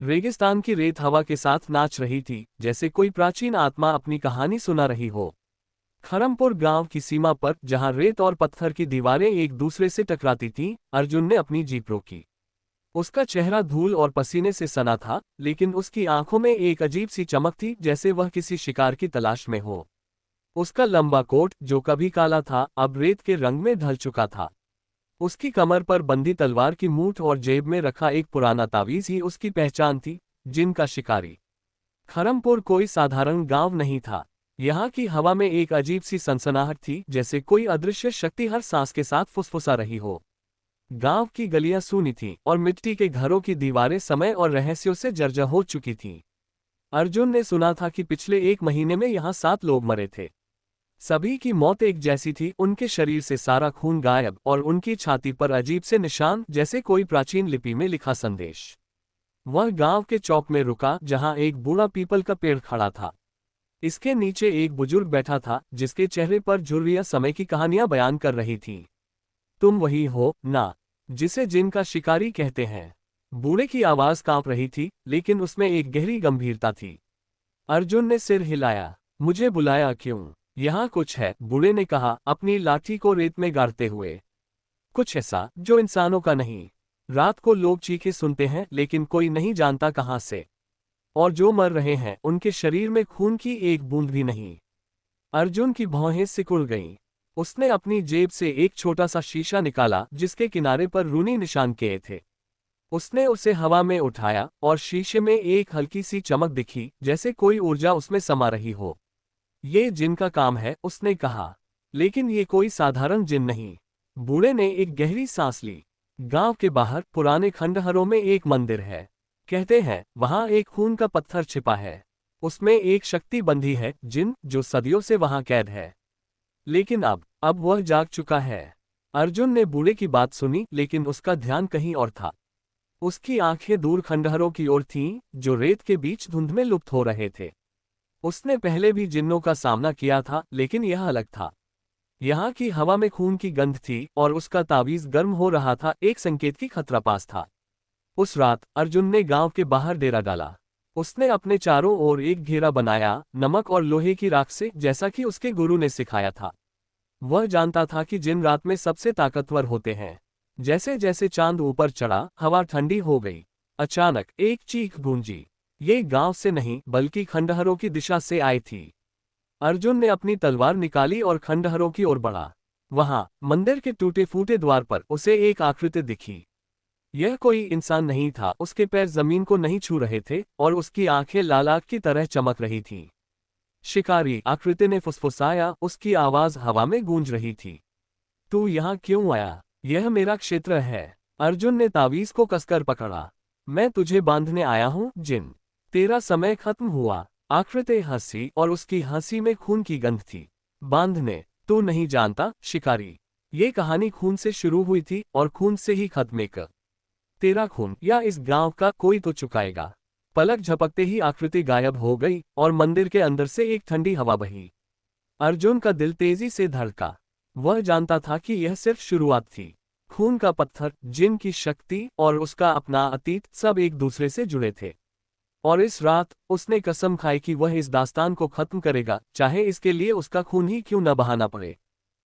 रेगिस्तान की रेत हवा के साथ नाच रही थी, जैसे कोई प्राचीन आत्मा अपनी कहानी सुना रही हो। खरमपुर गांव की सीमा पर, जहां रेत और पत्थर की दीवारें एक दूसरे से टकराती थीं, अर्जुन ने अपनी जीप रोकी। उसका चेहरा धूल और पसीने से सना था, लेकिन उसकी आंखों में एक अजीब सी चमक थी, जैसे वह किसी शिकार की तलाश में हो। उसका लंबा कोट, जो कभी काला था, अब रेत के रंग में ढल चुका था। उसकी कमर पर बंधी तलवार की मूठ और जेब में रखा एक पुराना तावीज ही उसकी पहचान थी, जिनका शिकारी। खरमपुर कोई साधारण गांव नहीं था। यहाँ की हवा में एक अजीब सी सनसनाहट थी, जैसे कोई अदृश्य शक्ति हर सांस के साथ फुसफुसा रही हो। गांव की गलियां सूनी थीं और मिट्टी के घरों की दीवारें समय और रहस्यों से जर्जर हो चुकी थीं। अर्जुन ने सुना था कि पिछले 1 महीने में यहाँ 7 लोग मरे थे। सभी की मौत एक जैसी थी, उनके शरीर से सारा खून गायब और उनकी छाती पर अजीब से निशान, जैसे कोई प्राचीन लिपि में लिखा संदेश। वह गांव के चौक में रुका, जहां एक बूढ़ा पीपल का पेड़ खड़ा था। इसके नीचे एक बुजुर्ग बैठा था, जिसके चेहरे पर झुर्रियां समय की कहानियां बयान कर रही थीं। तुम वही हो ना, जिसे जिन का शिकारी कहते हैं? बूढ़े की आवाज कांप रही थी, लेकिन उसमें एक गहरी गंभीरता थी। अर्जुन ने सिर हिलाया। मुझे बुलाया क्यों? यहाँ कुछ है, बूढ़े ने कहा, अपनी लाठी को रेत में गाड़ते हुए। कुछ ऐसा जो इंसानों का नहीं। रात को लोग चीखें सुनते हैं, लेकिन कोई नहीं जानता कहाँ से। और जो मर रहे हैं, उनके शरीर में खून की एक बूंद भी नहीं। अर्जुन की भौहें सिकुड़ गईं। उसने अपनी जेब से एक छोटा सा शीशा निकाला, जिसके किनारे पर रूनी निशान किए थे। उसने उसे हवा में उठाया और शीशे में एक हल्की सी चमक दिखी, जैसे कोई ऊर्जा उसमें समा रही हो। ये जिन का काम है, उसने कहा। लेकिन ये कोई साधारण जिन नहीं। बूढ़े ने एक गहरी सांस ली। गांव के बाहर पुराने खंडहरों में एक मंदिर है। कहते हैं वहां एक खून का पत्थर छिपा है। उसमें एक शक्ति बंधी है, जिन जो सदियों से वहां कैद है। लेकिन अब वह जाग चुका है। अर्जुन ने बूढ़े की बात सुनी, लेकिन उसका ध्यान कहीं और था। उसकी आंखें दूर खंडहरों की ओर थीं, जो रेत के बीच धुंध में लुप्त हो रहे थे। उसने पहले भी जिन्नों का सामना किया था, लेकिन यह अलग था। यहाँ की हवा में खून की गंध थी और उसका तावीज गर्म हो रहा था, एक संकेत की खतरा पास था। उस रात अर्जुन ने गांव के बाहर डेरा डाला। उसने अपने चारों ओर एक घेरा बनाया, नमक और लोहे की राख से, जैसा कि उसके गुरु ने सिखाया था। वह जानता था कि जिन रात में सबसे ताकतवर होते हैं। जैसे जैसे चांद ऊपर चढ़ा, हवा ठंडी हो गई। अचानक एक चीख गूंजी। ये गांव से नहीं, बल्कि खंडहरों की दिशा से आई थी। अर्जुन ने अपनी तलवार निकाली और खंडहरों की ओर बढ़ा। वहां मंदिर के टूटे फूटे द्वार पर उसे एक आकृति दिखी। यह कोई इंसान नहीं था, उसके पैर जमीन को नहीं छू रहे थे और उसकी आंखें लाल आग की तरह चमक रही थीं। शिकारी, आकृति ने फुसफुसाया, उसकी आवाज हवा में गूंज रही थी। तू यहाँ क्यों आया? यह मेरा क्षेत्र है। अर्जुन ने तावीज को कसकर पकड़ा। मैं तुझे बांधने आया हूँ जिन। तेरा समय खत्म हुआ। आकृति हंसी और उसकी हंसी में खून की गंध थी। बांधने? तू नहीं जानता, शिकारी। ये कहानी खून से शुरू हुई थी और खून से ही खत्म कर। तेरा खून या इस गांव का कोई तो चुकाएगा। पलक झपकते ही आकृति गायब हो गई और मंदिर के अंदर से एक ठंडी हवा बही। अर्जुन का दिल तेजी से धड़का। वह जानता था कि यह सिर्फ शुरुआत थी। खून का पत्थर, जिन की शक्ति और उसका अपना अतीत, सब एक दूसरे से जुड़े थे। और इस रात उसने कसम खाई कि वह इस दास्तान को खत्म करेगा, चाहे इसके लिए उसका खून ही क्यों न बहाना पड़े।